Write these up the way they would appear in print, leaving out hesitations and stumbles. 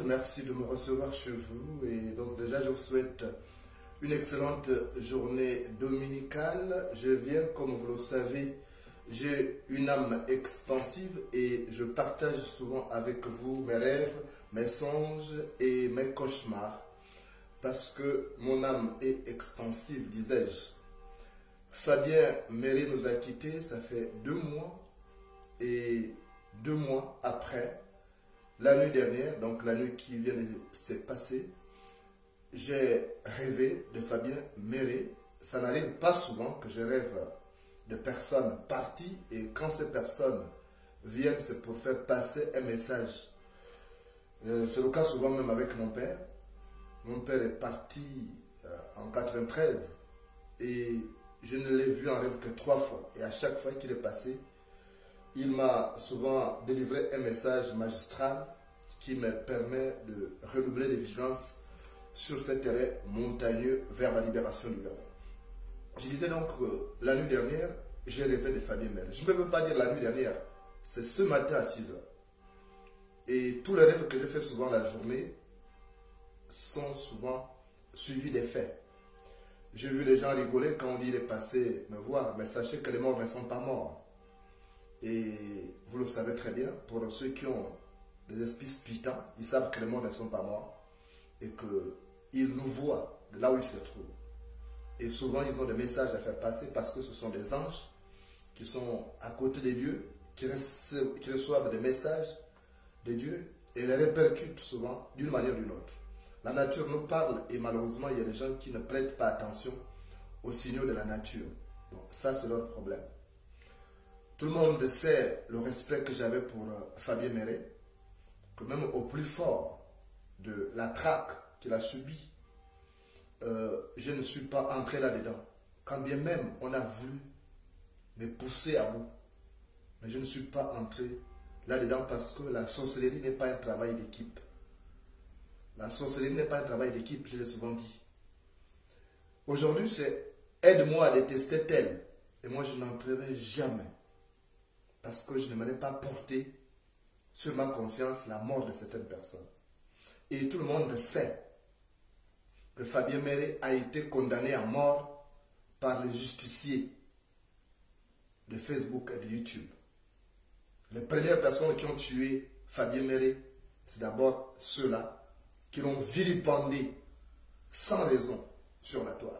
Merci de me recevoir chez vous et donc déjà je vous souhaite une excellente journée dominicale. Je viens, comme vous le savez, j'ai une âme expansive et je partage souvent avec vous mes rêves, mes songes et mes cauchemars parce que mon âme est expansive, disais-je. Fabien Méré nous a quittés, ça fait 2 mois et 2 mois après, la nuit dernière, donc la nuit qui vient de se passer, j'ai rêvé de Fabien Méré. Ça n'arrive pas souvent que je rêve de personnes parties et quand ces personnes viennent, c'est pour faire passer un message. C'est le cas souvent même avec mon père. Mon père est parti en 93 et je ne l'ai vu en rêve que 3 fois. Et à chaque fois qu'il est passé, il m'a souvent délivré un message magistral qui me permet de redoubler de vigilance sur ce terrain montagneux vers la libération du Gabon. Je disais donc la nuit dernière, j'ai rêvé de Fabien Méré. Je ne peux même pas dire la nuit dernière, c'est ce matin à 6 h. Et tous les rêves que je fais souvent la journée sont souvent suivis des faits. J'ai vu les gens rigoler quand on dit il est passé me voir, mais sachez que les morts ne sont pas morts. Et vous le savez très bien, pour ceux qui ont des esprits spitants, ils savent que les morts ne sont pas morts et qu'ils nous voient de là où ils se trouvent. Et souvent, ils ont des messages à faire passer parce que ce sont des anges qui sont à côté des dieux, qui reçoivent des messages de Dieu et les répercutent souvent d'une manière ou d'une autre. La nature nous parle et malheureusement, il y a des gens qui ne prêtent pas attention aux signaux de la nature. Bon, ça, c'est leur problème. Tout le monde sait le respect que j'avais pour Fabien Méré, que même au plus fort de la traque qu'il a subie, je ne suis pas entré là-dedans. Quand bien même on a voulu me pousser à bout, mais je ne suis pas entré là-dedans parce que la sorcellerie n'est pas un travail d'équipe. La sorcellerie n'est pas un travail d'équipe, je l'ai souvent dit. Aujourd'hui, c'est aide-moi à détester tel. Et moi, je n'entrerai jamais. Parce que je n'aimerais pas porter sur ma conscience la mort de certaines personnes. Et tout le monde sait que Fabien Méré a été condamné à mort par les justiciers de Facebook et de YouTube. Les premières personnes qui ont tué Fabien Méré, c'est d'abord ceux-là qui l'ont vilipendé sans raison sur la toile.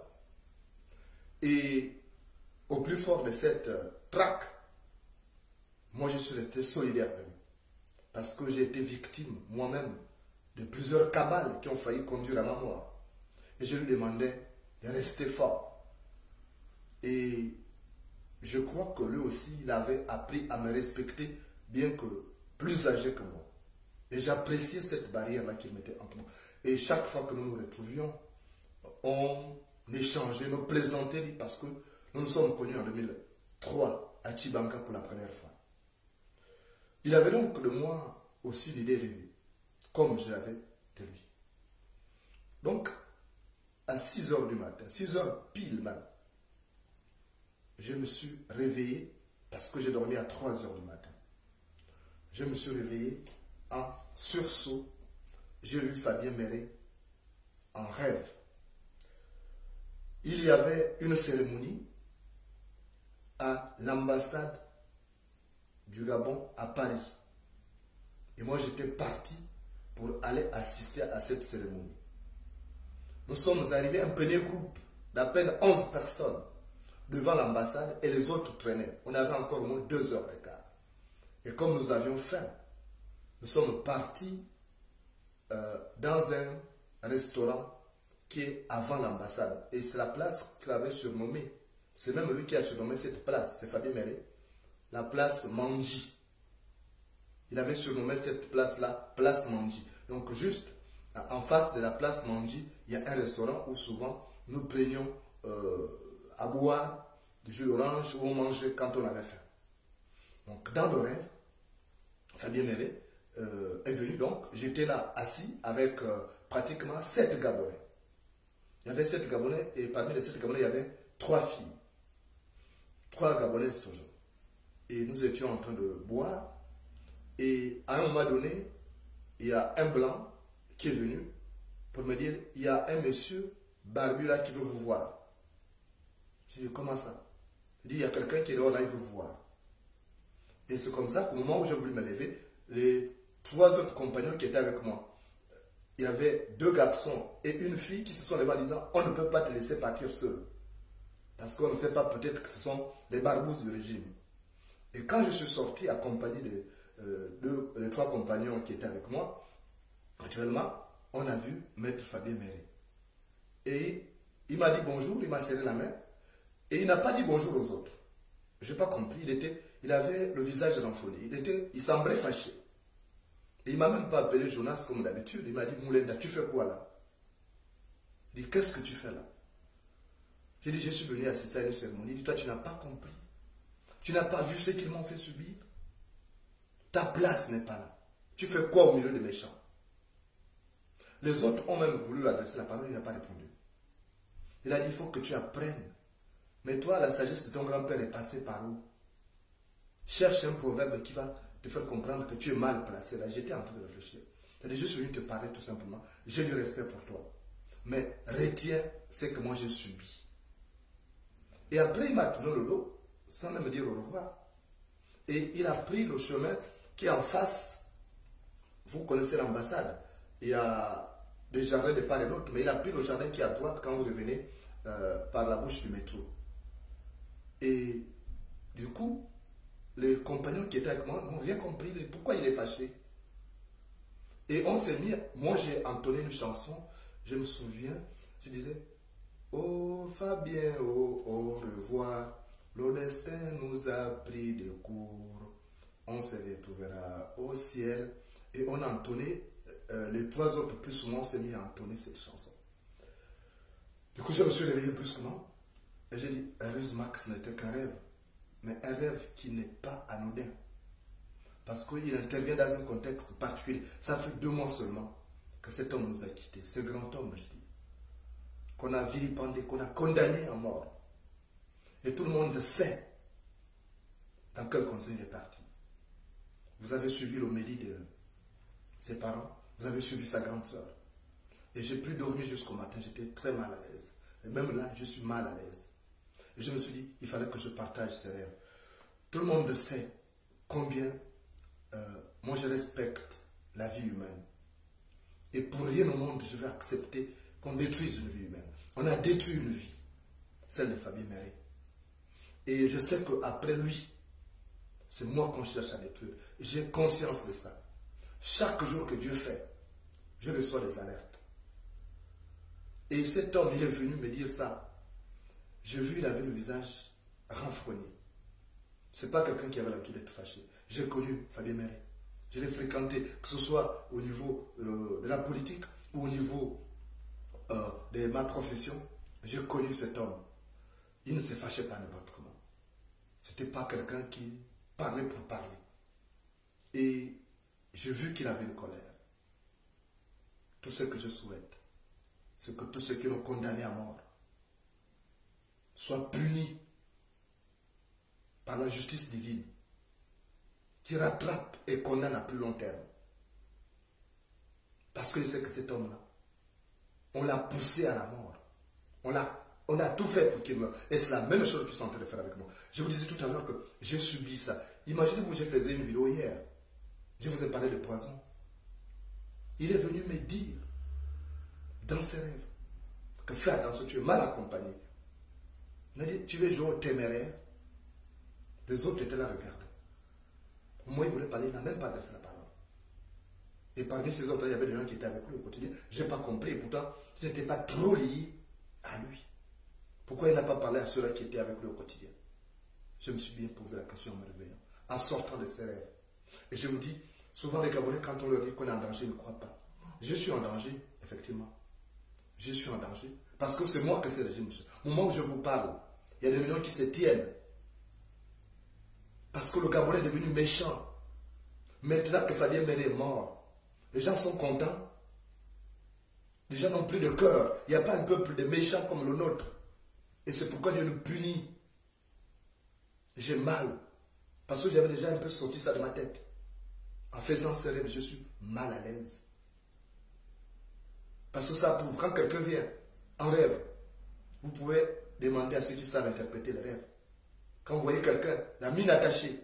Et au plus fort de cette traque, moi je suis resté solidaire de lui. Parce que j'ai été victime moi-même de plusieurs cabales qui ont failli conduire à ma mort. Et je lui demandais de rester fort. Et je crois que lui aussi, il avait appris à me respecter, bien que plus âgé que moi. Et j'appréciais cette barrière-là qu'il mettait entre nous. Et chaque fois que nous nous retrouvions, on échangeait nos plaisanteries parce que nous nous sommes connus en 2003 à Tchibanka pour la première fois. Il avait donc de moi aussi l'idée de lui, comme je l'avais de lui. Donc, à 6 h du matin, 6 h pile même, je me suis réveillé parce que j'ai dormi à 3 h du matin. Je me suis réveillé en sursaut. J'ai vu Fabien Méré en rêve. Il y avait une cérémonie à l'ambassade du Gabon à Paris. Et moi, j'étais parti pour aller assister à cette cérémonie. Nous sommes arrivés un petit groupe d'à peine 11 personnes devant l'ambassade et les autres traînaient. On avait encore au moins 2 heures d'écart. Et comme nous avions faim, nous sommes partis dans un restaurant qui est avant l'ambassade. Et c'est la place qu'il avait surnommée. C'est même lui qui a surnommé cette place. C'est Fabien Méré. La place Manji. Il avait surnommé cette place-là, place Manji. Donc juste en face de la place Manji, il y a un restaurant où souvent nous prenions à boire du jus d'orange ou on mangeait quand on avait faim. Donc dans le rêve, Fabien Méré est venu, donc j'étais là assis avec pratiquement 7 Gabonais. Il y avait 7 Gabonais et parmi les 7 Gabonais, il y avait 3 filles. 3 Gabonaises toujours. Et nous étions en train de boire. Et à un moment donné, il y a un blanc qui est venu pour me dire, il y a un monsieur barbu là qui veut vous voir. Je dis, comment ça? Il dit, il y a quelqu'un qui est dehors là, il veut vous voir. Et c'est comme ça qu'au moment où je voulais me lever, les 3 autres compagnons qui étaient avec moi, il y avait 2 garçons et une fille qui se sont levés en disant, on ne peut pas te laisser partir seul. Parce qu'on ne sait pas, peut-être que ce sont des barbouzes du régime. Et quand je suis sorti accompagné des 3 compagnons qui étaient avec moi, actuellement, on a vu Maître Fabien Méré. Et il m'a dit bonjour, il m'a serré la main. Et il n'a pas dit bonjour aux autres. Je n'ai pas compris. Il avait le visage renfrogné. Il semblait fâché. Et il ne m'a même pas appelé Jonas comme d'habitude. Il m'a dit, Moulenda, tu fais quoi là? Il dit, qu'est-ce que tu fais là? J'ai dit, je suis venu assister à une cérémonie. Il dit, toi, tu n'as pas compris. Tu n'as pas vu ce qu'ils m'ont fait subir. Ta place n'est pas là. Tu fais quoi au milieu des méchants? Les autres ont même voulu lui adresser la parole, il n'a pas répondu. Il a dit, il faut que tu apprennes. Mais toi, la sagesse de ton grand-père est passée par où? Cherche un proverbe qui va te faire comprendre que tu es mal placé. Là, j'étais en train de réfléchir. Il a dit, je suis venu te parler tout simplement. J'ai du respect pour toi. mais retiens ce que moi j'ai subi. Et après, il m'a tourné le dos, sans même me dire au revoir. Et il a pris le chemin qui est en face. Vous connaissez l'ambassade. Il y a des jardins de part et d'autre, mais il a pris le jardin qui est à droite quand vous revenez par la bouche du métro. Et du coup, les compagnons qui étaient avec moi n'ont rien compris. Pourquoi il est fâché? Et on s'est mis, moi j'ai entonné une chanson, je me souviens, je disais, oh Fabien, oh, au revoir, le destin nous a pris des cours, on se retrouvera au ciel. Et on a entonné, les trois autres plus ou moins, on s'est mis à entonner cette chanson. Du coup, je me suis réveillé brusquement et j'ai dit, heureusement que ce n'était qu'un rêve, mais un rêve qui n'est pas anodin. Parce qu'il intervient dans un contexte particulier. Ça fait 2 mois seulement que cet homme nous a quittés. Ce grand homme, je dis. Qu'on a vilipendé, qu'on a condamné à mort. Et tout le monde sait dans quel conseil il est parti. Vous avez suivi l'homélie de ses parents. Vous avez suivi sa grande sœur. Et j'ai plus dormi jusqu'au matin. J'étais très mal à l'aise. Et même là, je suis mal à l'aise. Et je me suis dit, il fallait que je partage ces rêves. Tout le monde sait combien moi je respecte la vie humaine. Et pour rien au monde, je vais accepter qu'on détruise une vie humaine. On a détruit une vie, celle de Fabien Méré. Et je sais qu'après lui, c'est moi qu'on cherche à détruire. J'ai conscience de ça. Chaque jour que Dieu fait, je reçois des alertes. Et cet homme, il est venu me dire ça. J'ai vu, il avait le visage renfrogné. Ce n'est pas quelqu'un qui avait l'habitude d'être fâché. J'ai connu Fabien Méré. Je l'ai fréquenté, que ce soit au niveau de la politique ou au niveau de ma profession. J'ai connu cet homme. Il ne se fâchait pas n'importe comment. Ce n'était pas quelqu'un qui parlait pour parler. Et j'ai vu qu'il avait une colère. Tout ce que je souhaite, c'est que tous ceux qui l'ont condamné à mort soient punis par la justice divine, qui rattrape et condamne à plus long terme. Parce que je sais que cet homme-là, on l'a poussé à la mort. On a tout fait pour qu'il meure. Et c'est la même chose qu'ils sont en train de faire avec moi. Je vous disais tout à l'heure que j'ai subi ça. Imaginez-vous, je faisais une vidéo hier. Je vous ai parlé de poison. Il est venu me dire, dans ses rêves, que fais attention, tu es mal accompagné. Il m'a dit, tu veux jouer au téméraire? Les autres étaient là à regarder. Moi, il voulait parler, il n'a même pas adressé la parole. Et parmi ces autres, il y avait des gens qui étaient avec lui au quotidien. Je n'ai pas compris, et pourtant, je n'étais pas trop lié à lui. Pourquoi il n'a pas parlé à ceux-là qui étaient avec lui au quotidien? Je me suis bien posé la question en me réveillant, en sortant de ses rêves. Et je vous dis, souvent les Gabonais, quand on leur dit qu'on est en danger, ils ne croient pas. Je suis en danger, effectivement. Je suis en danger. Parce que c'est moi que ce régime. Au moment où je vous parle, il y a des réunions qui se tiennent. Parce que le Gabonais est devenu méchant. Maintenant que Fabien Méré est mort, les gens sont contents. Les gens n'ont plus de cœur. Il n'y a pas un peuple de méchants comme le nôtre. Et c'est pourquoi Dieu nous punit. J'ai mal. Parce que j'avais déjà un peu sorti ça de ma tête. En faisant ces rêves, je suis mal à l'aise. Parce que ça prouve, quand quelqu'un vient en rêve, vous pouvez demander à ceux qui savent interpréter les rêves. Quand vous voyez quelqu'un, la mine attachée,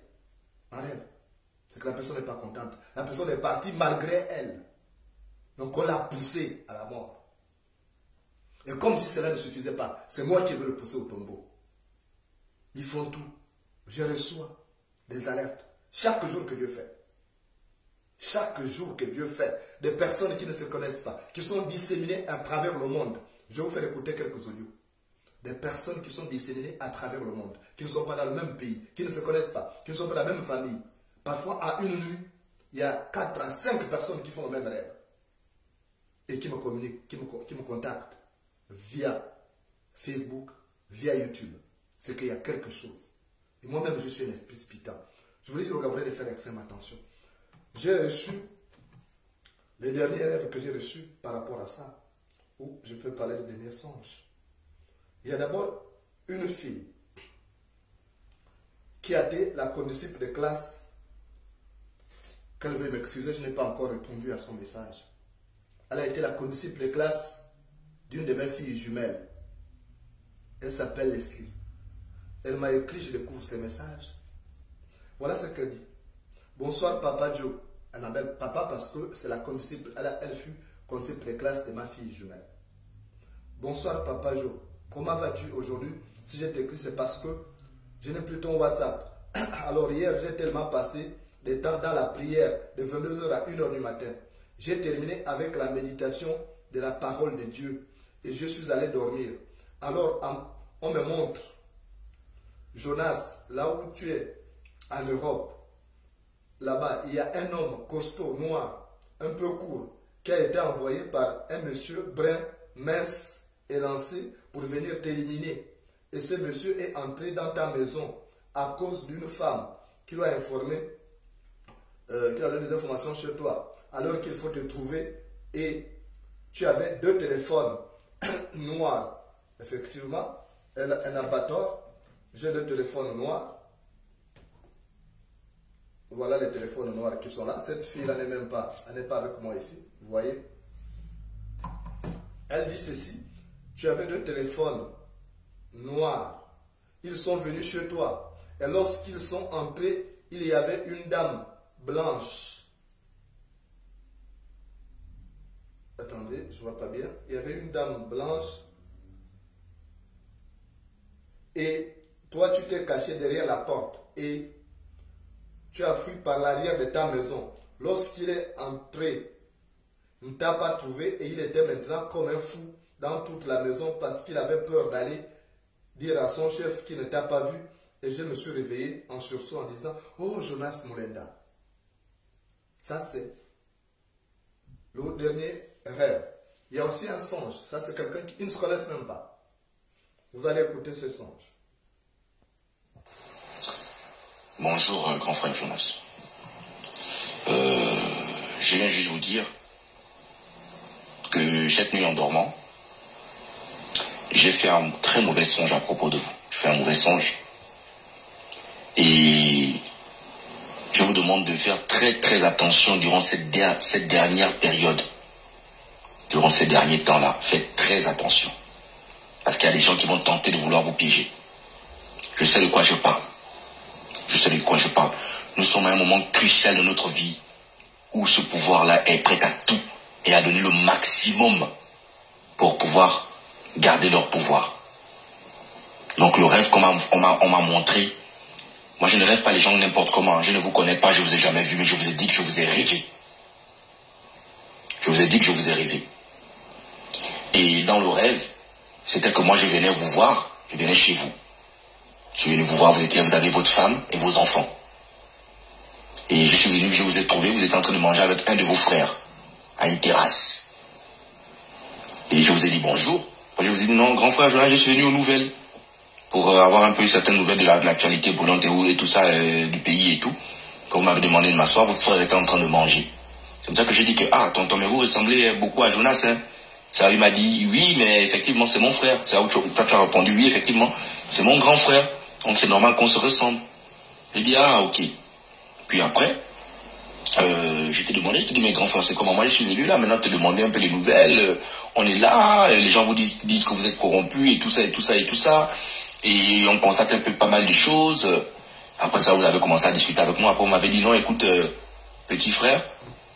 en rêve, c'est que la personne n'est pas contente. La personne est partie malgré elle. Donc on l'a poussé à la mort. Et comme si cela ne suffisait pas, c'est moi qui veux le pousser au tombeau. Ils font tout. Je reçois des alertes chaque jour que Dieu fait. Chaque jour que Dieu fait, des personnes qui ne se connaissent pas, qui sont disséminées à travers le monde. Je vais vous faire écouter quelques audios. Des personnes qui sont disséminées à travers le monde, qui ne sont pas dans le même pays, qui ne se connaissent pas, qui ne sont pas dans la même famille. Parfois, à une nuit, il y a 4 à 5 personnes qui font le même rêve. Et qui me communiquent, qui me contactent via Facebook, via YouTube. C'est qu'il y a quelque chose. Et moi-même, je suis un esprit spitant. Je voulais dire au Gabriel de faire extrême attention. J'ai reçu les derniers rêves que j'ai reçus par rapport à ça, où je peux parler de derniers songes. Il y a d'abord une fille qui a été la condisciple de classe. Qu'elle veuille m'excuser, je n'ai pas encore répondu à son message. Elle a été la condisciple de classe d'une de mes filles jumelles. Elle s'appelle Leslie. Elle m'a écrit, je découvre ses messages. Voilà ce qu'elle dit. Bonsoir Papa Joe. Elle m'appelle Papa parce que c'est la condisciple, elle fut condisciple de classe de ma fille jumelle. Bonsoir Papa Joe. Comment vas-tu aujourd'hui? Si je t'écris, c'est parce que je n'ai plus ton WhatsApp. Alors hier, j'ai tellement passé de temps dans la prière de 22h à 1h du matin. J'ai terminé avec la méditation de la parole de Dieu et je suis allé dormir. Alors on me montre, Jonas, là où tu es, en Europe, là-bas, il y a un homme costaud, noir, un peu court, qui a été envoyé par un monsieur brun, mince et lancé pour venir t'éliminer. Et ce monsieur est entré dans ta maison à cause d'une femme qui l'a informé, qui a donné des informations chez toi, alors qu'il faut te trouver. Et tu avais 2 téléphones noirs. Effectivement, elle n'a pas tort. J'ai 2 téléphones noirs. Voilà les téléphones noirs qui sont là. Cette fille-là n'est même pas, elle n'est pas avec moi ici. Vous voyez? Elle dit ceci. Tu avais 2 téléphones noirs. Ils sont venus chez toi. Et lorsqu'ils sont entrés, il y avait une dame blanche. Attendez, je ne vois pas bien. Il y avait une dame blanche. Et toi, tu t'es caché derrière la porte. Et tu as fui par l'arrière de ta maison. Lorsqu'il est entré, il ne t'a pas trouvé et il était maintenant comme un fou dans toute la maison parce qu'il avait peur d'aller dire à son chef qu'il ne t'a pas vu. Et je me suis réveillé en sursaut en disant, oh Jonas Mulenda. Ça c'est le dernier rêve. Il y a aussi un songe. Ça c'est quelqu'un qui ne se connaissent même pas. Vous allez écouter ce songe. Bonjour, grand frère Jonas. Je viens juste vous dire que cette nuit en dormant, j'ai fait un très mauvais songe à propos de vous. J'ai fait un mauvais songe. Et je vous demande de faire très attention durant cette dernière période. Durant ces derniers temps-là, faites très attention. Parce qu'il y a des gens qui vont tenter de vouloir vous piéger. Je sais de quoi je parle. Je sais de quoi je parle. Nous sommes à un moment crucial de notre vie où ce pouvoir-là est prêt à tout et à donner le maximum pour pouvoir garder leur pouvoir. Donc le rêve qu'on m'a montré, moi je ne rêve pas les gens n'importe comment. Je ne vous connais pas, je ne vous ai jamais vu, mais je vous ai dit que je vous ai rêvé. Je vous ai dit que je vous ai rêvé. Et dans le rêve, c'était que moi je venais vous voir, je venais chez vous. Je suis venu vous voir, vous avez votre femme et vos enfants. Et je suis venu, je vous ai trouvé, vous étiez en train de manger avec un de vos frères, à une terrasse. Et je vous ai dit bonjour. Je vous ai dit non, grand frère, je suis venu aux nouvelles, pour avoir un peu certaines nouvelles de l'actualité brûlante et tout ça, du pays et tout. Quand vous m'avez demandé de m'asseoir, votre frère était en train de manger. C'est comme ça que j'ai dit que, ah, tonton, mais vous ressemblez beaucoup à Jonas, hein. Ça lui m'a dit, oui, mais effectivement, c'est mon frère. C'est là où toi tu as répondu, oui, effectivement, c'est mon grand frère. Donc c'est normal qu'on se ressemble. J'ai dit, ah, ok. Puis après, je t'ai demandé, je t'ai dit, mais grand frère, c'est comment? Moi, je suis venu là, maintenant, te demander un peu les nouvelles. On est là, les gens vous disent que vous êtes corrompus et tout ça, et tout ça, et tout ça. Et on constate un peu pas mal de choses. Après ça, vous avez commencé à discuter avec moi. Après, on m'avait dit, non, écoute, petit frère,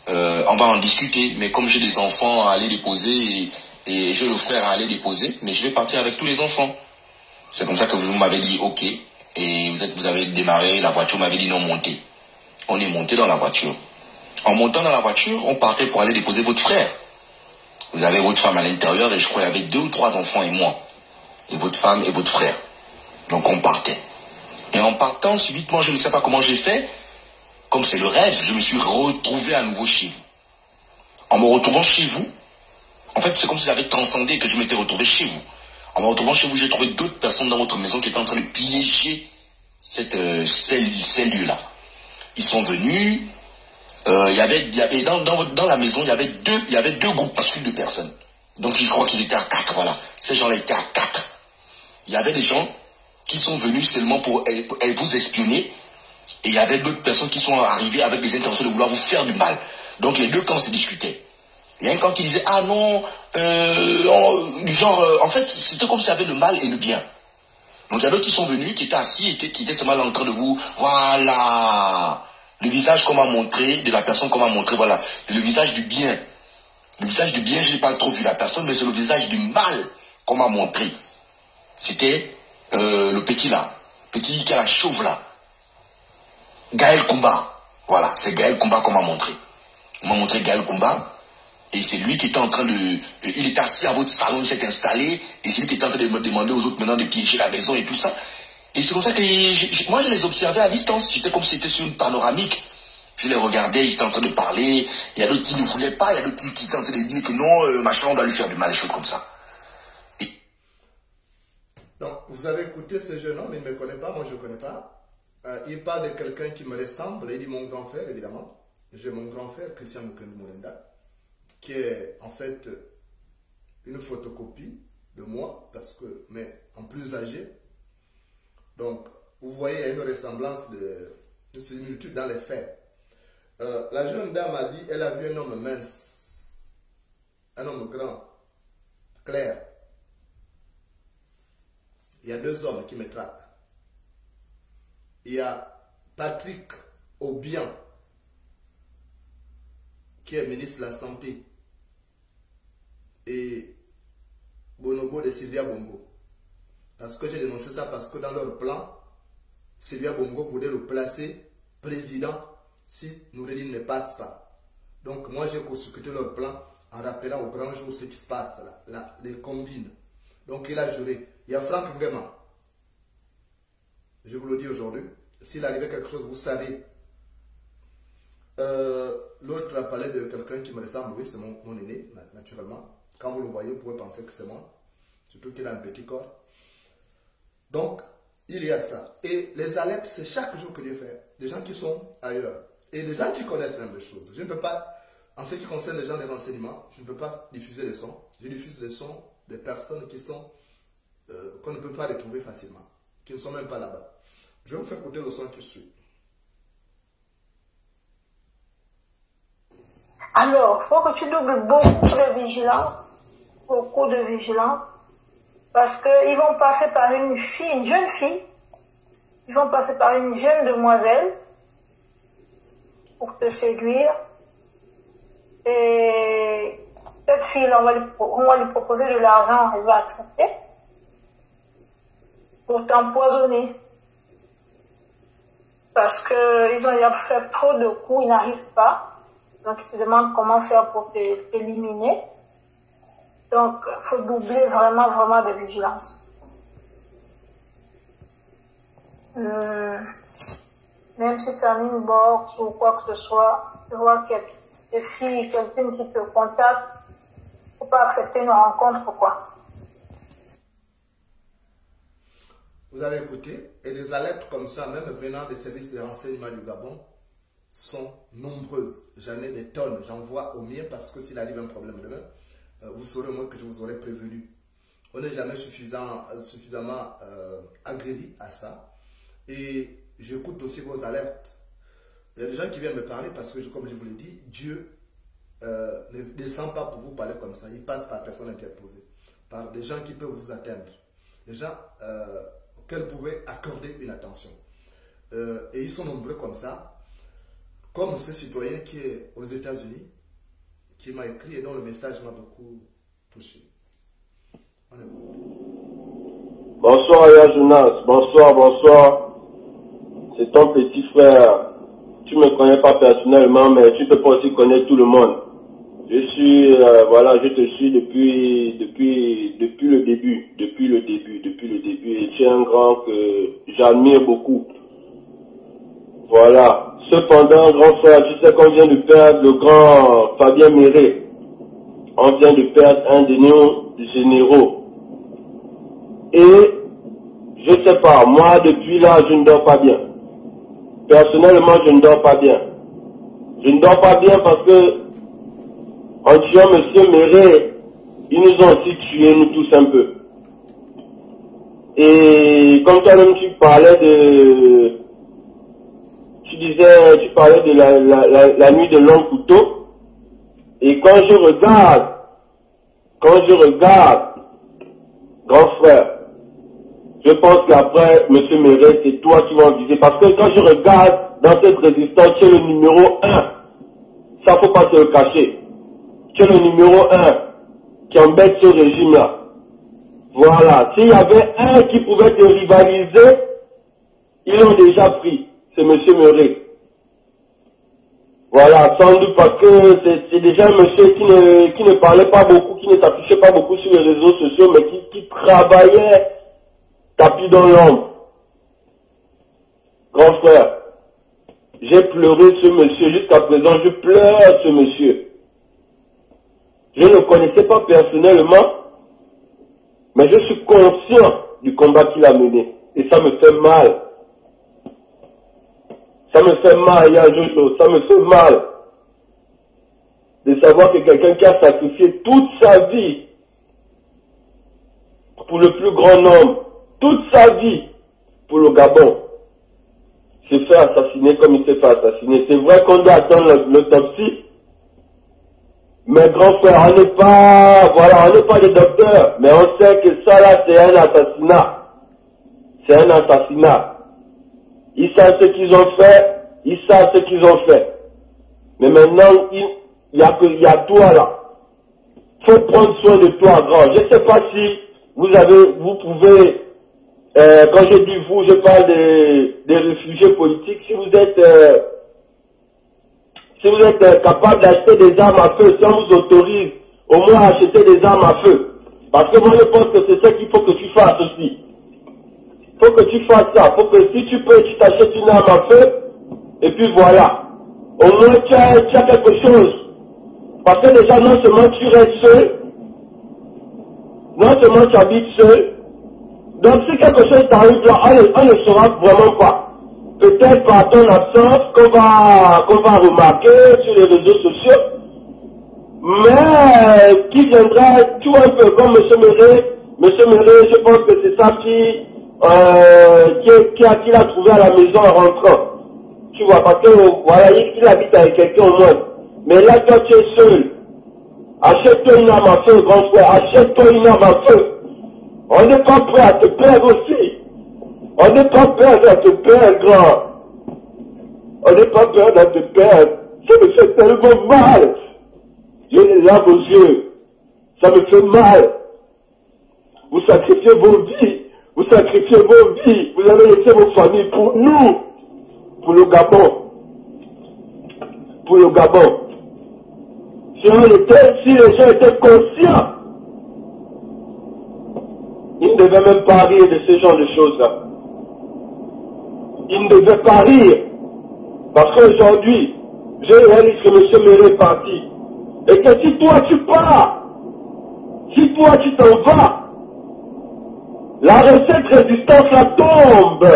on va en discuter. Mais comme j'ai des enfants à aller déposer, et j'ai le frère à aller déposer, mais je vais partir avec tous les enfants. C'est comme ça que vous m'avez dit, ok. Et vous avez démarré la voiture, vous m'avez dit, non, montez. On est monté dans la voiture. En montant dans la voiture, on partait pour aller déposer votre frère. Vous avez votre femme à l'intérieur, et je crois qu'il y avait 2 ou 3 enfants et moi. Et votre femme et votre frère. Donc on partait. Et en partant, subitement, je ne sais pas comment j'ai fait. Comme c'est le rêve, je me suis retrouvé à nouveau chez vous. En me retrouvant chez vous, en fait, c'est comme si j'avais transcendé et que je m'étais retrouvé chez vous. En me retrouvant chez vous, j'ai trouvé d'autres personnes dans votre maison qui étaient en train de piéger ces lieux-là. Ils sont venus. Dans la maison, il y avait deux groupes masculins de personnes. Donc je crois qu'ils étaient à 4, voilà. Ces gens-là étaient à 4. Il y avait des gens qui sont venus seulement pour vous espionner. Et il y avait d'autres personnes qui sont arrivées avec des intentions de vouloir vous faire du mal. Donc les deux camps se discutaient. Il y a un camp qui disait, ah non, du genre, en fait, c'était comme s'il y avait le mal et le bien. Donc il y a d'autres qui sont venus, qui étaient assis, qui étaient seulement en train de vous, voilà, le visage qu'on m'a montré, de la personne qu'on m'a montré, voilà, et le visage du bien. Le visage du bien, je n'ai pas trop vu la personne, mais c'est le visage du mal qu'on m'a montré. C'était le petit là, petit qui a la chauve là. Gaël Koumba. Voilà, c'est Gaël Koumba qu'on m'a montré. On m'a montré Gaël Koumba. Et c'est lui qui était en train de... Il était assis à votre salon, il s'est installé. Et c'est lui qui était en train de me demander aux autres maintenant de piéger la maison et tout ça. Et c'est comme ça que moi je les observais à distance. J'étais comme si c'était sur une panoramique. Je les regardais, ils étaient en train de parler. Il y a d'autres qui ne voulaient pas. Il y a d'autres qui étaient en train de dire que non, machin, on doit lui faire du mal, des choses comme ça. Et... Donc, vous avez écouté ce jeune homme, il ne me connaît pas, moi je ne le connais pas. Il parle de quelqu'un qui me ressemble, il dit mon grand frère, évidemment. J'ai mon grand frère, Christian Mukendi Moulenda, qui est en fait une photocopie de moi, mais en plus âgé. Donc, vous voyez, il y a une ressemblance, une similitude dans les faits. La jeune dame a dit, elle a vu un homme mince, un homme grand, clair. Il y a deux hommes qui me traquent. Il y a Patrick Obian, qui est ministre de la Santé, et Bonobo de Sylvia Bongo. Parce que j'ai dénoncé ça parce que dans leur plan, Sylvia Bongo voulait le placer président si Noureddine ne passe pas. Donc moi j'ai consulté leur plan en rappelant au grand jour ce qui se passe là, les combines. Donc il a juré. Il y a Franck Ngema. Je vous le dis aujourd'hui. S'il arrivait quelque chose, vous savez. L'autre a parlé de quelqu'un qui me ressemble. Oui, c'est mon aîné, naturellement. Quand vous le voyez, vous pouvez penser que c'est moi. Surtout qu'il a un petit corps. Donc, il y a ça. Et les alertes, c'est chaque jour que Dieu fait. Des gens qui sont ailleurs. Et des gens qui connaissent même les choses. Je ne peux pas, en ce qui concerne les gens des renseignements, je ne peux pas diffuser les sons. Je diffuse les sons des personnes qui sont, qu'on ne peut pas retrouver facilement. Qui ne sont même pas là-bas. Je vais vous faire écouter le son qui suit. Alors, il faut que tu doubles beaucoup de vigilance. Beaucoup de vigilance. Parce qu'ils vont passer par une fille, une jeune fille. Ils vont passer par une jeune demoiselle pour te séduire. Et cette fille, on va lui proposer de l'argent, elle va accepter. Pour t'empoisonner. Parce qu'ils ont déjà fait trop de coups, ils n'arrivent pas. Donc ils te demandent comment faire pour t'éliminer. Donc il faut doubler vraiment de vigilance. Même si c'est un inbox ou quoi que ce soit, tu vois qu'il y a des filles, quelqu'un qui te contacte, il ne faut pas accepter une rencontre, quoi. Vous avez écouté, et des alertes comme ça, même venant des services de renseignement du Gabon, sont nombreuses. J'en ai des tonnes, j'en vois au mien parce que s'il arrive un problème demain, vous saurez au moins que je vous aurais prévenu. On n'est jamais suffisamment agréé à ça. Et j'écoute aussi vos alertes. Il y a des gens qui viennent me parler parce que, comme je vous l'ai dit, Dieu ne descend pas pour vous parler comme ça. Il passe par personne interposée, par des gens qui peuvent vous atteindre. Des gens auxquels vous pouvez accorder une attention. Et ils sont nombreux comme ça. Comme ce citoyen qui est aux États-Unis, qui m'a écrit et dont le message m'a beaucoup touché. On écoute. Bonsoir Yajunas, bonsoir. C'est ton petit frère. Tu ne me connais pas personnellement, mais tu peux pas aussi connaître tout le monde. Je suis, je te suis depuis le début. Et tu es un grand que j'admire beaucoup. Voilà. Cependant, grand frère, tu sais qu'on vient de perdre le grand Fabien Méré. On vient de perdre un de nos généraux. Et, je sais pas, moi, depuis là, je ne dors pas bien. Personnellement, je ne dors pas bien. Je ne dors pas bien parce que, en tuant M. Méré, ils nous ont aussi tués, nous tous un peu. Et, comme toi-même, tu parlais de... Tu parlais de la nuit de long couteau. Et quand je regarde, grand frère, je pense qu'après, M. Méret, c'est toi qui vas en viser. Parce que quand je regarde dans cette résistance, tu es le numéro 1. Ça, faut pas se le cacher. Tu es le numéro 1 qui embête ce régime-là. Voilà. S'il y avait un qui pouvait te rivaliser, ils l'ont déjà pris. C'est M. Méret. Voilà, sans doute parce que c'est déjà un monsieur qui ne parlait pas beaucoup, qui ne s'affichait pas beaucoup sur les réseaux sociaux, mais qui travaillait tapis dans l'ombre. Grand frère, j'ai pleuré ce monsieur, jusqu'à présent je pleure ce monsieur. Je ne le connaissais pas personnellement, mais je suis conscient du combat qu'il a mené. Et ça me fait mal. Ça me fait mal, Yajojo, ça me fait mal de savoir que quelqu'un qui a sacrifié toute sa vie pour le plus grand nombre, toute sa vie pour le Gabon, s'est fait assassiner comme il s'est fait assassiner. C'est vrai qu'on doit attendre l'autopsie, mais grand frère, on n'est pas, voilà, on n'est pas des docteurs, mais on sait que ça là, c'est un assassinat. C'est un assassinat. Ils savent ce qu'ils ont fait. Ils savent ce qu'ils ont fait. Mais maintenant, il y a toi là. Faut prendre soin de toi, grand. Je ne sais pas si vous pouvez, quand je dis vous, je parle des réfugiés politiques. Si vous êtes capable d'acheter des armes à feu, si on vous autorise au moins à acheter des armes à feu. Parce que moi je pense que c'est ça qu'il faut que tu fasses aussi. Il faut que tu fasses ça. Il faut que si tu peux, tu t'achètes une arme à feu. Et puis voilà, au moins tu as quelque chose. Parce que déjà, non seulement tu restes seul, non seulement tu habites seul, donc si quelque chose t'arrive là, on ne saura vraiment pas. Peut-être par ton absence qu'on va remarquer sur les réseaux sociaux, mais qui viendra tout un peu comme M. Méret. M. Méret, je pense que c'est ça qu'il a trouvé à la maison en rentrant. Tu vois, parce que voilà, il habite avec quelqu'un au moins. Mais là, toi, tu es seul. Achète-toi une arme à feu, grand frère. Achète-toi une arme à feu. On n'est pas prêt à te perdre aussi. On n'est pas prêt à te perdre, grand. On n'est pas prêt à te perdre. Ça me fait tellement mal. J'ai les larmes aux yeux. Ça me fait mal. Vous sacrifiez vos vies. Vous sacrifiez vos vies. Vous avez laissé vos familles pour nous. Pour le Gabon. Pour le Gabon. Si les gens étaient conscients, ils ne devaient même pas rire de ce genre de choses-là. Ils ne devaient pas rire. Parce qu'aujourd'hui, je réalise que M. Méret est parti. Et que si toi tu pars, si toi tu t'en vas, la recette résistance là tombe.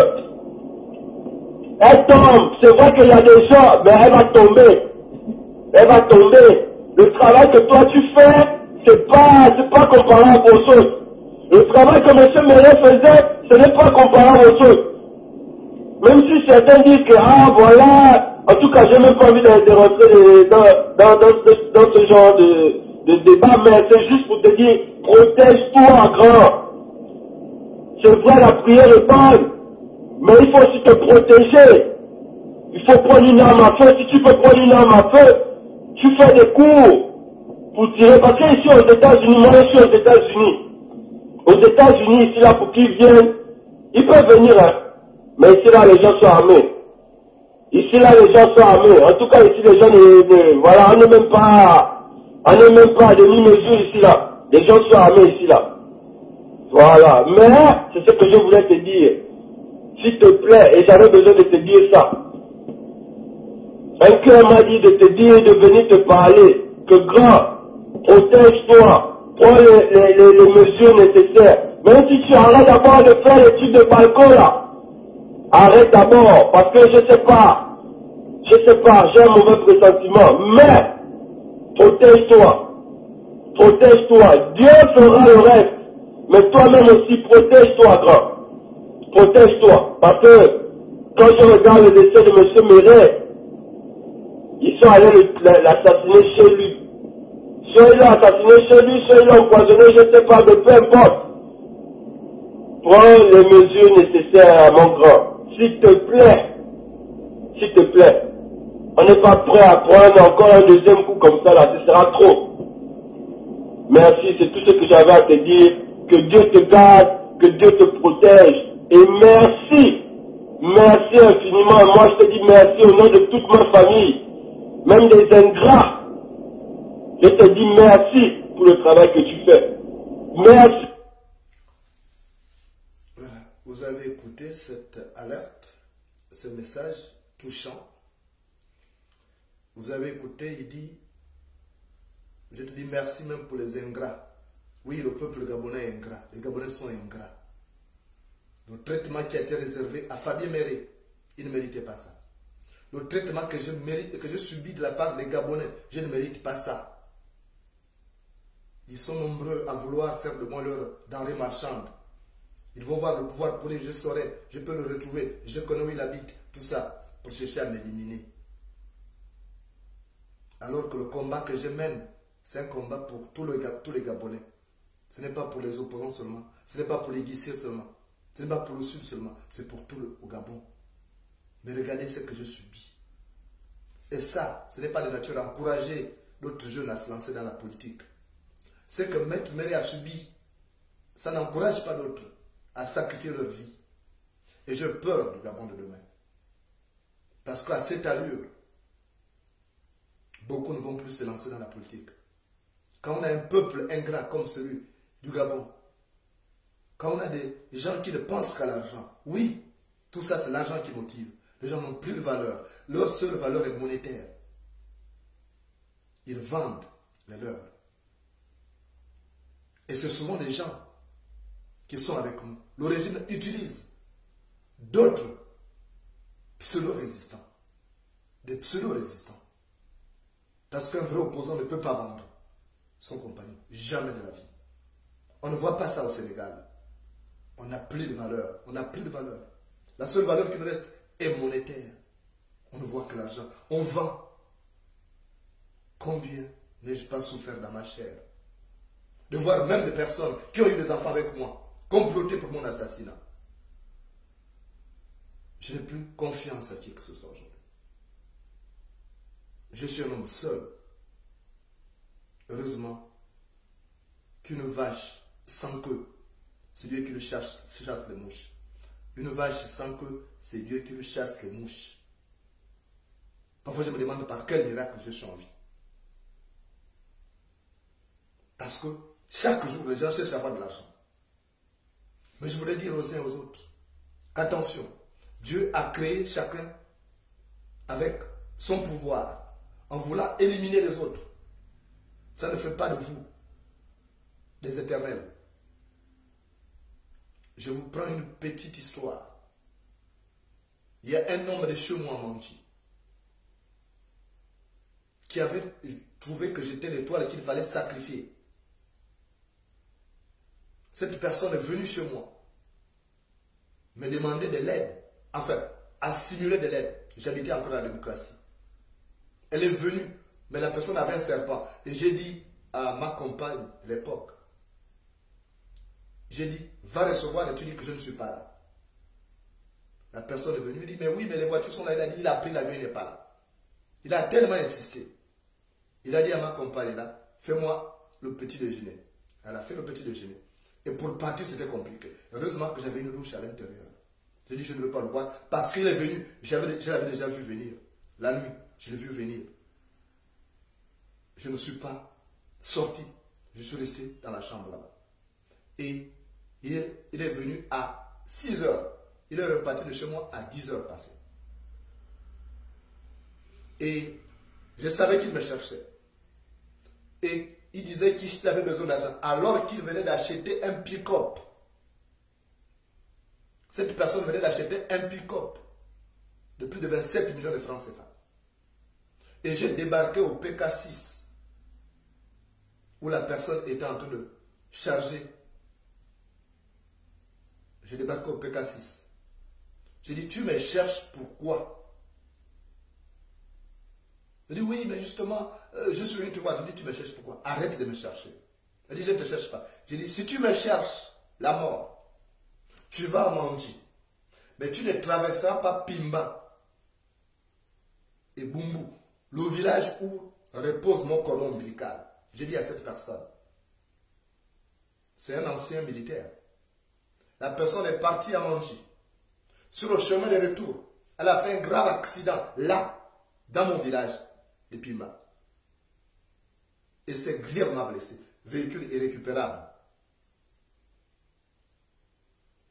Elle tombe. C'est vrai qu'il y a des gens, mais elle va tomber. Elle va tomber. Le travail que toi tu fais, c'est pas comparable aux autres. Le travail que M. Méret faisait, ce n'est pas comparable aux autres. Même si certains disent que, ah voilà, en tout cas, j'ai même pas envie de rentrer dans ce genre de débat, mais c'est juste pour te dire, protège-toi, grand. C'est vrai, la prière est bonne, mais il faut aussi te protéger. Il faut prendre une arme à feu. Si tu peux prendre une arme à feu, tu fais des cours pour tirer. Parce que ici aux États-Unis, moi je suis aux États-Unis. Aux États-Unis, ici là, pour qu'ils viennent, ils peuvent venir, hein. Mais ici là, les gens sont armés. Ici là, les gens sont armés. En tout cas, ici, les gens, voilà, on n'est même pas à demi-mesure ici là. Les gens sont armés ici là. Voilà. Mais, c'est ce que je voulais te dire. S'il te plaît, et j'avais besoin de te dire ça. Un cœur m'a dit de te dire, de venir te parler, que grand, protège-toi, prends les mesures nécessaires. Même si tu arrêtes d'abord de faire l'étude de balcon là, arrête d'abord, parce que je sais pas, j'ai un mauvais pressentiment, mais protège-toi, Dieu fera le reste, mais toi-même aussi protège-toi, grand, protège-toi, parce que quand je regarde le décès de M. Méret, ils sont allés l'assassiner chez lui, soit il a assassiné chez lui, soit il a empoisonné, je ne sais pas, mais peu importe. Prends les mesures nécessaires, mon grand. S'il te plaît. S'il te plaît. On n'est pas prêt à prendre encore un deuxième coup comme ça, là. Ce sera trop. Merci, c'est tout ce que j'avais à te dire. Que Dieu te garde, que Dieu te protège. Et merci. Merci infiniment. Moi, je te dis merci au nom de toute ma famille. Même des ingrats. Je te dis merci pour le travail que tu fais. Merci. Voilà. Vous avez écouté cette alerte, ce message touchant. Vous avez écouté, il dit, je te dis merci même pour les ingrats. Oui, le peuple gabonais est ingrat. Les Gabonais sont ingrats. Le traitement qui a été réservé à Fabien Méré, il ne méritait pas ça. Le traitement que je mérite, que je subis de la part des Gabonais, je ne mérite pas ça. Ils sont nombreux à vouloir faire de moi leur denrée marchande. Ils vont voir le pouvoir pour je saurai, je peux le retrouver, je connais où il habite, tout ça, pour chercher à m'éliminer. Alors que le combat que je mène, c'est un combat pour tous les Gabonais. Ce n'est pas pour les opposants seulement, ce n'est pas pour les Guissiers seulement, ce n'est pas pour le Sud seulement, c'est pour tout le Gabon. Mais regardez ce que je subis. Et ça, ce n'est pas de nature à encourager d'autres jeunes à se lancer dans la politique. Ce que Maître Méré a subi, ça n'encourage pas d'autres à sacrifier leur vie. Et j'ai peur du Gabon de demain. Parce qu'à cette allure, beaucoup ne vont plus se lancer dans la politique. Quand on a un peuple ingrat comme celui du Gabon, quand on a des gens qui ne pensent qu'à l'argent, oui, tout ça c'est l'argent qui motive. Les gens n'ont plus de valeur. Leur seule valeur est monétaire. Ils vendent les leurs. Et c'est souvent des gens qui sont avec nous. Le régime utilise d'autres pseudo-résistants. Des pseudo-résistants. Parce qu'un vrai opposant ne peut pas vendre son compagnon. Jamais de la vie. On ne voit pas ça au Sénégal. On n'a plus de valeur. On n'a plus de valeur. La seule valeur qui nous reste est monétaire. On ne voit que l'argent. On vend. Combien n'ai-je pas souffert dans ma chair de voir même des personnes qui ont eu des enfants avec moi comploter pour mon assassinat. Je n'ai plus confiance à qui que ce soit aujourd'hui. Je suis un homme seul. Heureusement qu'une vache sans queue, c'est Dieu qui le chasse les mouches. Une vache sans queue, c'est Dieu qui le chasse les mouches. Parfois je me demande par quel miracle je suis en vie. Parce que chaque jour, les gens cherchent à avoir de l'argent. Mais je voudrais dire aux uns et aux autres qu'attention, Dieu a créé chacun avec son pouvoir, en voulant éliminer les autres. Ça ne fait pas de vous des éternels. Je vous prends une petite histoire. Il y a un homme de chez moi à Manti qui avait trouvé que j'étais l'étoile qu'il fallait sacrifier. Cette personne est venue chez moi, me demander de l'aide, enfin, à simuler de l'aide. J'habitais encore dans la démocratie. Elle est venue, mais la personne avait un serpent. Et j'ai dit à ma compagne, à l'époque, j'ai dit, va recevoir et tu dis que je ne suis pas là. La personne est venue, il dit, mais oui, mais les voitures sont là. Il a dit, il a pris l'avion, il n'est pas là. Il a tellement insisté. Il a dit à ma compagne, là, fais-moi le petit déjeuner. Elle a fait le petit déjeuner. Et pour partir, c'était compliqué. Heureusement que j'avais une douche à l'intérieur. J'ai dit, je ne veux pas le voir. Parce qu'il est venu. Je l'avais déjà vu venir. La nuit, je l'ai vu venir. Je ne suis pas sorti. Je suis resté dans la chambre là-bas. Et il est venu à 6 heures. Il est reparti de chez moi à 10 heures passées. Et je savais qu'il me cherchait. Et il disait qu'il avait besoin d'argent alors qu'il venait d'acheter un pick-up. Cette personne venait d'acheter un pick-up de plus de 27 millions de francs CFA. Et j'ai débarqué au PK6 où la personne était en train de charger. J'ai débarqué au PK6. J'ai dit, tu me cherches pourquoi? Il dit, oui, mais justement, je suis venu te voir. Je dis, tu me cherches pourquoi? Arrête de me chercher. Il dit, je ne te cherche pas. Je dis, si tu me cherches la mort, tu vas à Manji. Mais tu ne traverseras pas Pimba et Bumbu, le village où repose mon cordon ombilical. J'ai dit à cette personne, c'est un ancien militaire. La personne est partie à Manji. Sur le chemin de retour, elle a fait un grave accident là, dans mon village de Pimba. Et s'est grièvement blessé. Véhicule irrécupérable.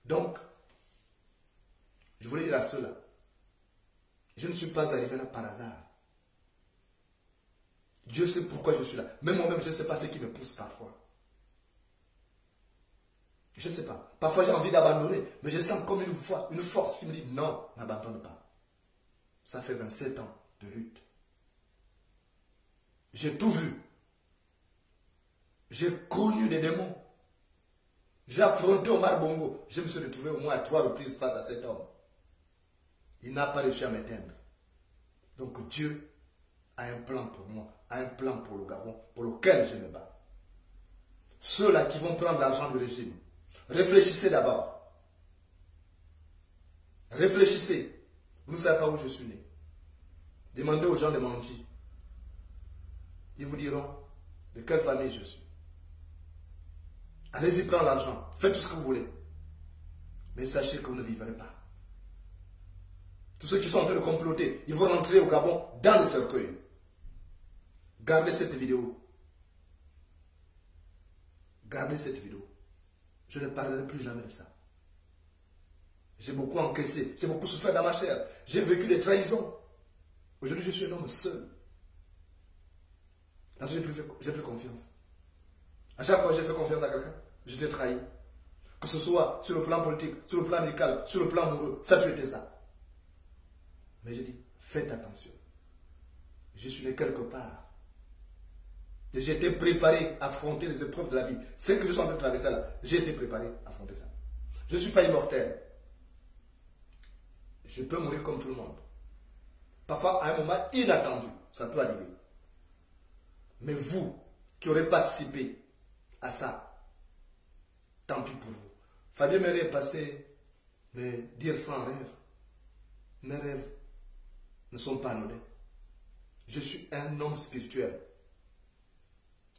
Donc, je voulais dire à ceux-là, je ne suis pas arrivé là par hasard. Dieu sait pourquoi je suis là. Même moi-même, je ne sais pas ce qui me pousse parfois. Je ne sais pas. Parfois, j'ai envie d'abandonner, mais je sens comme une force qui me dit non, n'abandonne pas. Ça fait 27 ans de lutte. J'ai tout vu. J'ai connu des démons. J'ai affronté Omar Bongo. Je me suis retrouvé au moins à 3 reprises face à cet homme. Il n'a pas réussi à m'éteindre. Donc Dieu a un plan pour moi, a un plan pour le Gabon, pour lequel je me bats. Ceux-là qui vont prendre l'argent du régime, réfléchissez d'abord. Réfléchissez. Vous ne savez pas où je suis né. Demandez aux gens de Manji. Ils vous diront de quelle famille je suis. Allez-y prendre l'argent. Faites tout ce que vous voulez. Mais sachez que vous ne vivrez pas. Tous ceux qui sont en train de comploter, ils vont rentrer au Gabon dans le cercueil. Gardez cette vidéo. Gardez cette vidéo. Je ne parlerai plus jamais de ça. J'ai beaucoup encaissé. J'ai beaucoup souffert dans ma chair. J'ai vécu des trahisons. Aujourd'hui, je suis un homme seul. Parce que j'ai plus confiance. À chaque fois que j'ai fait confiance à quelqu'un, je t'ai trahi. Que ce soit sur le plan politique, sur le plan amical, sur le plan amoureux, ça tu étais ça. Mais je dis, faites attention. Je suis né quelque part. Et j'ai été préparé à affronter les épreuves de la vie. Ce que je suis en train de traverser là, j'ai été préparé à affronter ça. Je ne suis pas immortel. Je peux mourir comme tout le monde. Parfois, à un moment inattendu, ça peut arriver. Mais vous, qui aurez participé à ça, tant pis pour vous. Fabien Méré est passé, mais dire sans rêve. Mes rêves ne sont pas anodins. Je suis un homme spirituel.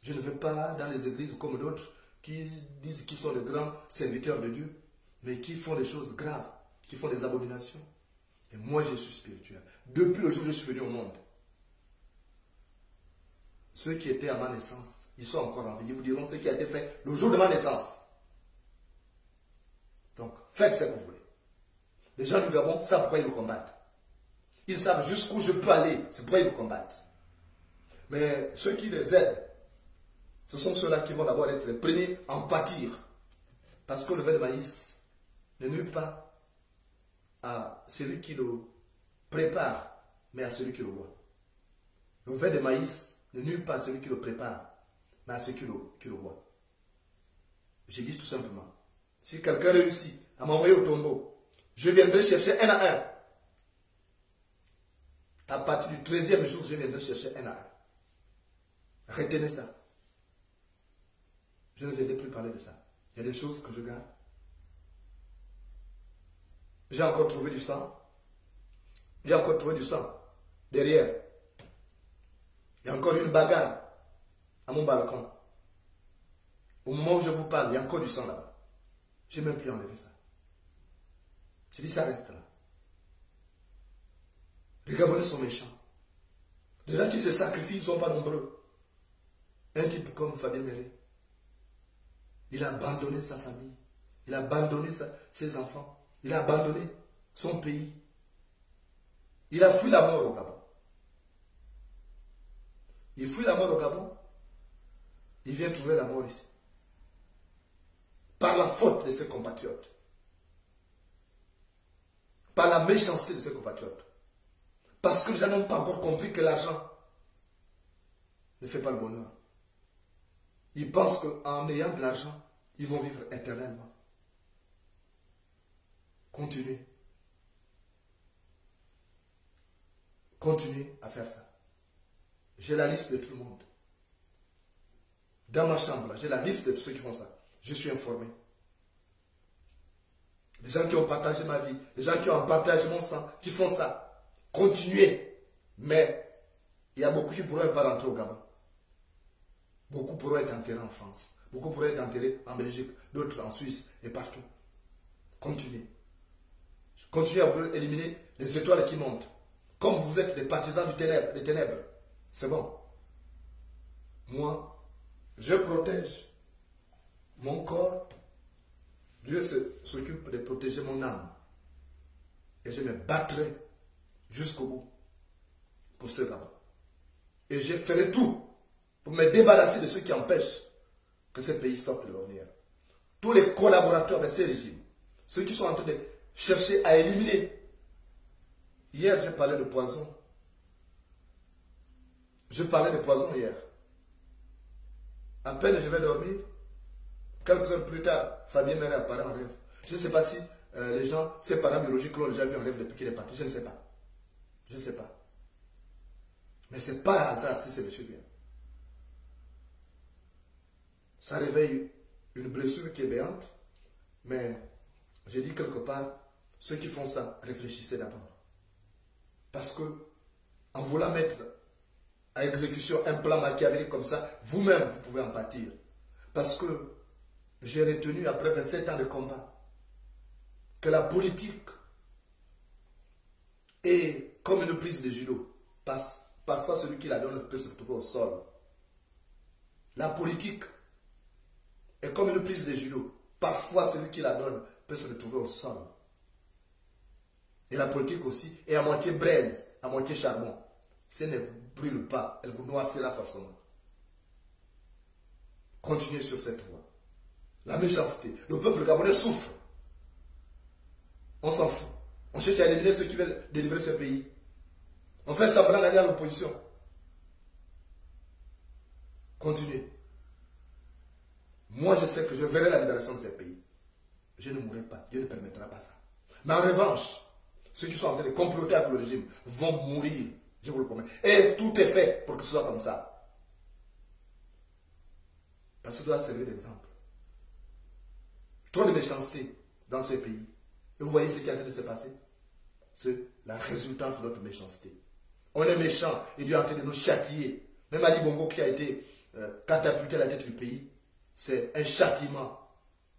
Je ne vais pas dans les églises comme d'autres qui disent qu'ils sont les grands serviteurs de Dieu, mais qui font des choses graves, qui font des abominations. Et moi, je suis spirituel. Depuis le jour où je suis venu au monde, ceux qui étaient à ma naissance, ils sont encore en vie. Ils vous diront ce qui a été fait le jour de ma naissance. Donc, faites ce que vous voulez. Les gens du Gabon savent pourquoi ils me combattent. Ils savent jusqu'où je peux aller. C'est pourquoi ils me combattent. Mais ceux qui les aident, ce sont ceux-là qui vont d'abord être les premiers à en pâtir. Parce que le vin de maïs ne nuit pas à celui qui le prépare, mais à celui qui le boit. Le vin de maïs ne nuit pas à celui qui le prépare, mais à celui qui le boit. Je dis tout simplement, si quelqu'un réussit à m'envoyer au tombeau, je viendrai chercher un à un. À partir du 13e jour, je viendrai chercher un à un. Retenez ça. Je ne viendrai plus parler de ça. Il y a des choses que je garde. J'ai encore trouvé du sang. J'ai encore trouvé du sang derrière. Il y a encore une bagarre à mon balcon. Au moment où je vous parle, il y a encore du sang là-bas. Je n'ai même plus enlevé ça. Je dis ça reste là. Les Gabonais sont méchants. Les gens qui se sacrifient ne sont pas nombreux. Un type comme Fabien Méré, il a abandonné sa famille. Il a abandonné ses enfants. Il a abandonné son pays. Il a fui la mort au Gabon. Il fuit la mort au Gabon. Il vient trouver la mort ici. Par la faute de ses compatriotes. Par la méchanceté de ses compatriotes. Parce que les gens n'ont pas encore compris que l'argent ne fait pas le bonheur. Ils pensent qu'en ayant de l'argent, ils vont vivre éternellement. Continuez. Continuez à faire ça. J'ai la liste de tout le monde. Dans ma chambre, j'ai la liste de tous ceux qui font ça. Je suis informé. Les gens qui ont partagé ma vie, les gens qui ont partagé mon sang, qui font ça. Continuez. Mais il y a beaucoup qui pourraient pas rentrer au Gabon. Beaucoup pourraient être enterrés en France. Beaucoup pourraient être enterrés en Belgique. D'autres en Suisse et partout. Continuez. Continuez à vouloir éliminer les étoiles qui montent. Comme vous êtes des partisans des ténèbres. C'est bon. Moi, je protège mon corps. Dieu s'occupe de protéger mon âme. Et je me battrai jusqu'au bout pour ce Gabon. Et je ferai tout pour me débarrasser de ceux qui empêchent que ce pays sorte de l'ornière. Tous les collaborateurs de ces régimes, ceux qui sont en train de chercher à éliminer. Hier, j'ai parlé de poison. Je parlais de poison hier. À peine je vais dormir. Quelques heures plus tard, Fabien Méré apparaît en rêve. Je ne sais pas si les gens, ses parents biologiques l'ont déjà vu en rêve depuis qu'il est parti. Je ne sais pas. Je ne sais pas. Mais ce n'est pas un hasard si c'est monsieur bien. Ça réveille une blessure qui est béante. Mais j'ai dit quelque part, ceux qui font ça, réfléchissez d'abord. Parce que, en voulant mettre à exécution un plan machiavélique comme ça, vous-même, vous pouvez en pâtir. Parce que j'ai retenu, après 27 ans de combat, que la politique est comme une prise de judo. Parfois, celui qui la donne peut se retrouver au sol. La politique est comme une prise de judo. Parfois, celui qui la donne peut se retrouver au sol. Et la politique aussi est à moitié braise, à moitié charbon. Si elle ne vous brûle pas, elle vous noircira forcément. Continuez sur cette voie. La méchanceté. Le peuple gabonais souffre. On s'en fout. On cherche à éliminer ceux qui veulent délivrer ce pays. On fait semblant d'aller à l'opposition. Continuez. Moi, je sais que je verrai la libération de ce pays. Je ne mourrai pas. Dieu ne permettra pas ça. Mais en revanche, ceux qui sont en train de comploter avec le régime vont mourir. Je vous le promets. Et tout est fait pour que ce soit comme ça. Parce que ça doit servir d'exemple. Trop de méchanceté dans ces pays. Et vous voyez ce qui est en train de se passer. C'est la résultante de notre méchanceté. On est méchant et Dieu est en train de nous châtier. Même Ali Bongo qui a été catapulté à la tête du pays, c'est un châtiment.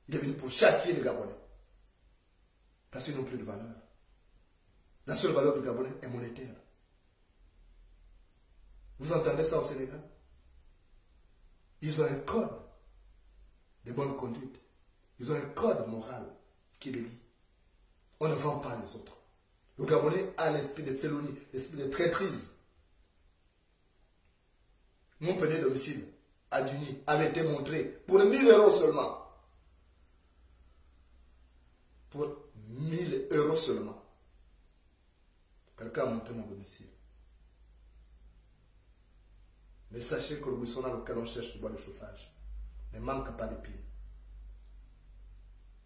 Il est venu pour châtier les Gabonais. Parce qu'ils n'ont plus de valeur. La seule valeur du Gabonais est monétaire. Vous entendez ça au Sénégal? Ils ont un code de bonne conduite. Ils ont un code moral qui les lie. On ne vend pas les autres. Le Gabonais a l'esprit de félonie, l'esprit de traîtrise. Mon premier domicile à Duni avait été montré pour 1 000 € seulement. Pour 1 000 € seulement. Quelqu'un a montré mon domicile. Mais sachez que le buisson dans lequel on cherche du bois de chauffage ne manque pas de piles.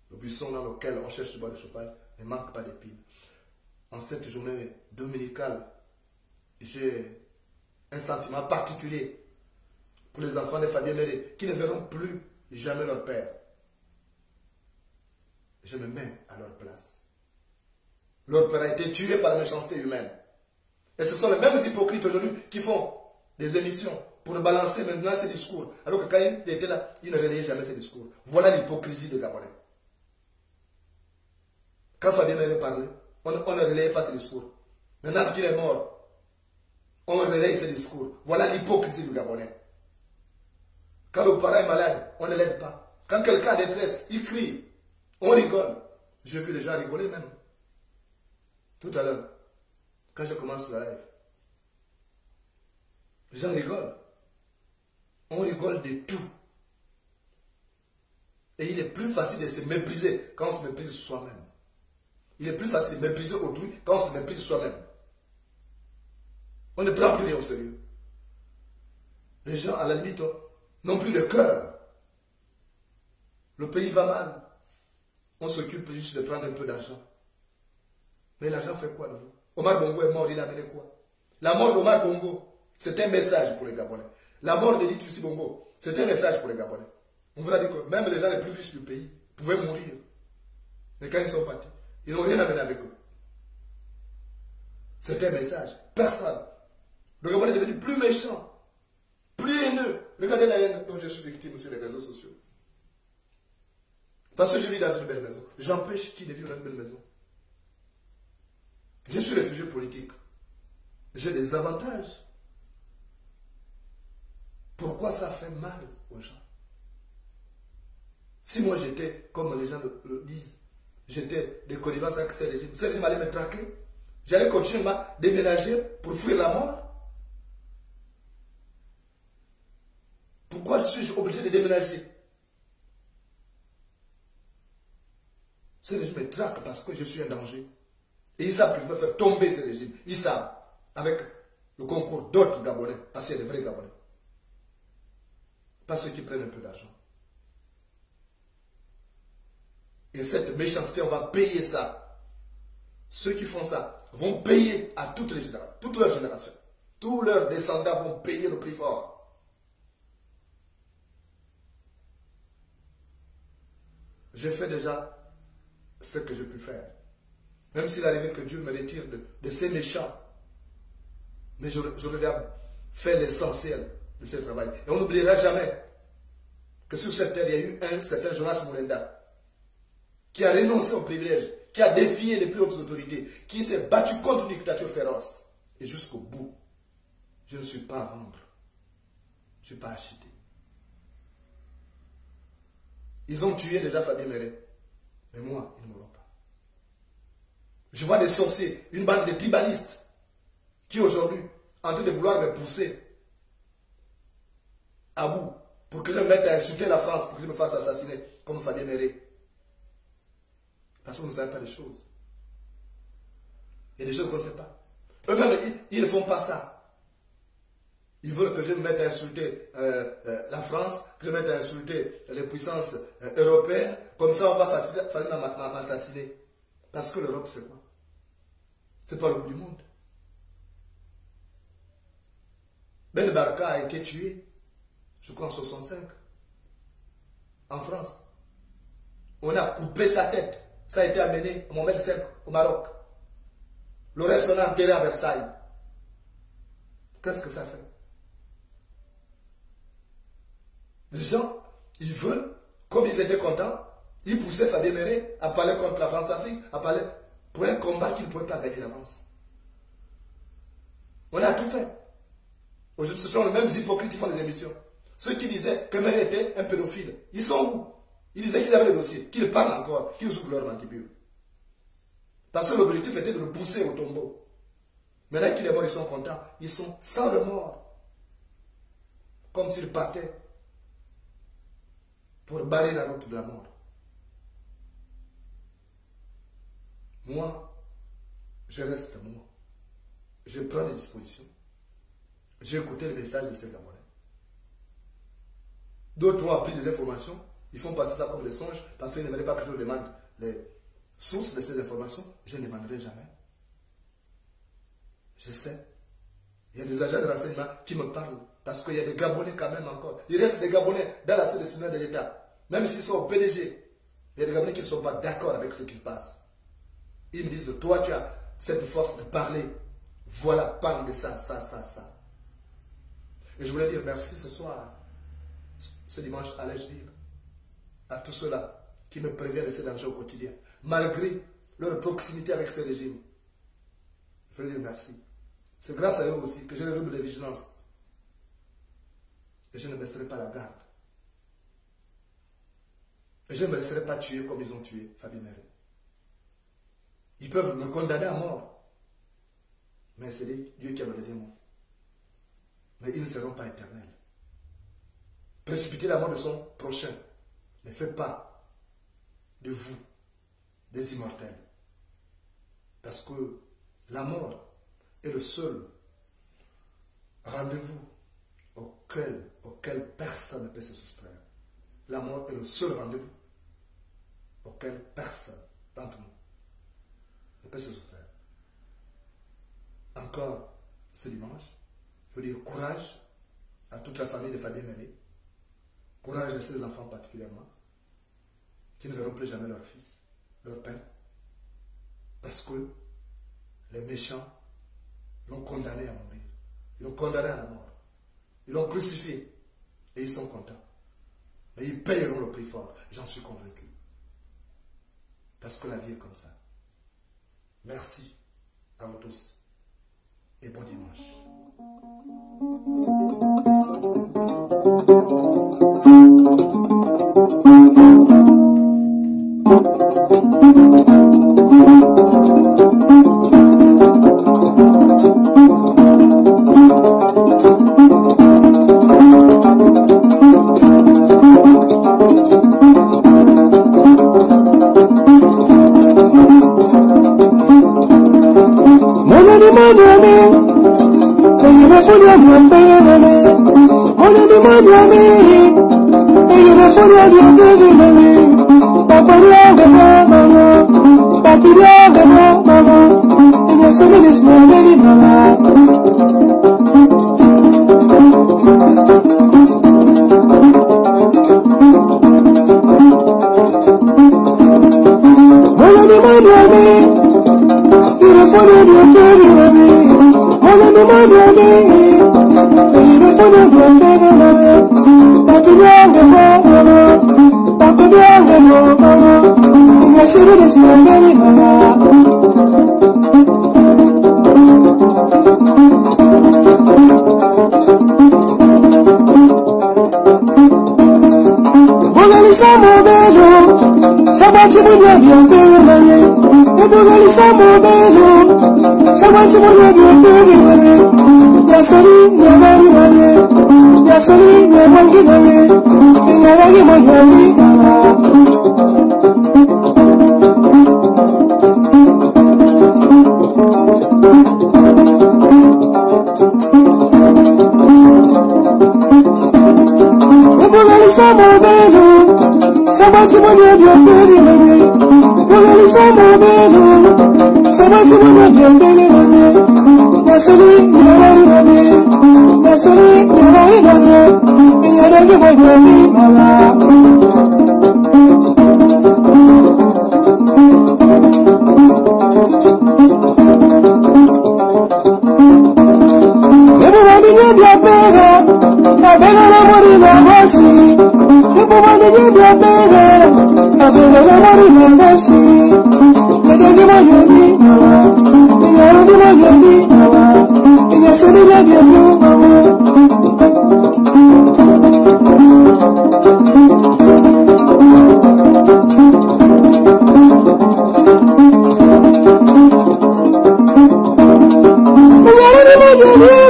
Le buisson dans lequel on cherche du bois de chauffage ne manque pas de piles. En cette journée dominicale, j'ai un sentiment particulier pour les enfants de Fabien Méré qui ne verront plus jamais leur père. Je me mets à leur place. Leur père a été tué par la méchanceté humaine. Et ce sont les mêmes hypocrites aujourd'hui qui font des émissions pour balancer maintenant ces discours. Alors que quand il était là, il ne relayait jamais ces discours. Voilà l'hypocrisie de Gabonais. Quand Fabien Méré parlait, on ne relayait pas ses discours. Maintenant qu'il est mort, on relaye ses discours. Voilà l'hypocrisie du Gabonais. Quand le parent est malade, on ne l'aide pas. Quand quelqu'un a détresse, il crie. On rigole. J'ai vu les gens rigoler même. Tout à l'heure, quand je commence le live, les gens rigolent. On rigole de tout. Et il est plus facile de se mépriser quand on se méprise soi-même. Il est plus facile de mépriser autrui quand on se méprise soi-même. On ne prend plus rien au sérieux. Les gens, à la limite, n'ont plus de cœur. Le pays va mal. On s'occupe juste de prendre un peu d'argent. Mais l'argent fait quoi de vous? Omar Bongo est mort, il a amené quoi? La mort d'Omar Bongo, C'est un message pour les Gabonais. La mort de Lucie Bongo, c'est un message pour les Gabonais. On vous a dit que même les gens les plus riches du pays pouvaient mourir. Mais quand ils sont partis, ils n'ont rien amené avec eux. C'est un message. Personne. Le Gabon est devenu plus méchant, plus haineux. Regardez la haine dont je suis victime sur les réseaux sociaux. Parce que je vis dans une belle maison. J'empêche qui de vivre dans une belle maison. Je suis réfugié politique. J'ai des avantages. Pourquoi ça fait mal aux gens? Si moi j'étais, comme les gens le disent, j'étais de connivence avec ce régime allait me traquer. J'allais continuer à déménager pour fuir la mort. Pourquoi je suis obligé de déménager? Ce régime me traque parce que je suis un danger. Et ils savent que je peux faire tomber ce régime. Ils savent, avec le concours d'autres Gabonais, parce qu'il y a des vrais Gabonais. Pas ceux qui prennent un peu d'argent. Et cette méchanceté, on va payer ça. Ceux qui font ça vont payer à toutes les générations, toutes leurs générations. Tous leurs descendants vont payer le prix fort. J'ai fait déjà ce que je peux faire. Même s'il arrivait que Dieu me retire de ces méchants. Mais j'aurais déjà fait l'essentiel de ce travail. Et on n'oubliera jamais que sur cette terre, il y a eu un certain Jonas Moulenda qui a renoncé au privilège, qui a défié les plus hautes autorités, qui s'est battu contre une dictature féroce. Et jusqu'au bout, je ne suis pas à vendre. Je ne suis pas acheté. Ils ont tué déjà Fabien Méré. Mais moi, ils ne m'auront pas. Je vois des sorciers, une bande de tribalistes qui aujourd'hui, en train de vouloir me pousser à bout pour que je me mette à insulter la France, pour que je me fasse assassiner comme Fabien Méré. Parce que vous ne savez pas les choses. Il y a des choses qu'on ne sait pas. Eux-mêmes, ils ne font pas ça. Ils veulent que je me mette à insulter la France, que je me mette à insulter les puissances européennes. Comme ça, on va facilement m'assassiner. Parce que l'Europe, c'est quoi? C'est pas le bout du monde. Ben Barka a été tué, je crois en 65, en France. On a coupé sa tête. Ça a été amené au Mohamed V au Maroc. Le reste, on a enterré à Versailles. Qu'est-ce que ça fait? Les gens, ils veulent, comme ils étaient contents, ils poussaient Fabien Méré à parler contre la France-Afrique, à parler pour un combat qu'ils ne pouvaient pas gagner d'avance. On a tout fait. Aujourd'hui, ce sont les mêmes hypocrites qui font des émissions. Ceux qui disaient que Méré était un pédophile, ils sont où? Ils disaient qu'ils avaient le dossier, qu'ils parlent encore, qu'ils ouvrent leur mandibule. Parce que l'objectif était de le pousser au tombeau. Maintenant qu'il est mort, ils sont contents. Ils sont sans remords. Comme s'ils partaient pour barrer la route de la mort. Moi, je reste moi. Je prends des dispositions. J'ai écouté le message de ces Gabonais. D'autres ont appris des informations. Ils font passer ça comme des songes parce qu'ils n'aimeraient pas que je leur demande les sources de ces informations. Je ne demanderai jamais. Je sais. Il y a des agents de renseignement qui me parlent parce qu'il y a des Gabonais quand même encore. Il reste des Gabonais dans la sphère de l'État. Même s'ils sont au PDG, il y a des Gabonais qui ne sont pas d'accord avec ce qu'ils passent. Ils me disent, toi tu as cette force de parler. Voilà, parle de ça, ça, ça, ça. Et je voulais dire merci ce soir, ce dimanche, allais-je dire, à tous ceux-là qui me préviennent de ces dangers au quotidien, malgré leur proximité avec ce régime. Je voulais dire merci. C'est grâce à eux aussi que j'ai le double de vigilance. Et je ne baisserai pas la garde. Et je ne me laisserai pas tuer comme ils ont tué Fabien Méré. Ils peuvent me condamner à mort. Mais c'est Dieu qui a donné des mots. Mais ils ne seront pas éternels. Précipiter la mort de son prochain ne fait pas de vous des immortels. Parce que la mort est le seul rendez-vous auquel personne ne peut se soustraire. La mort est le seul rendez-vous auquel personne d'entre nous ne peut se soustraire. Encore ce dimanche, Je veux dire courage à toute la famille de Fabien Méré. Courage à ses enfants particulièrement, qui ne verront plus jamais leur fils, leur père. Parce que les méchants l'ont condamné à mourir. Ils l'ont condamné à la mort. Ils l'ont crucifié. Et ils sont contents. Mais ils payeront le prix fort. J'en suis convaincu. Parce que la vie est comme ça. Merci à vous tous. Et bon dimanche.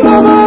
Mama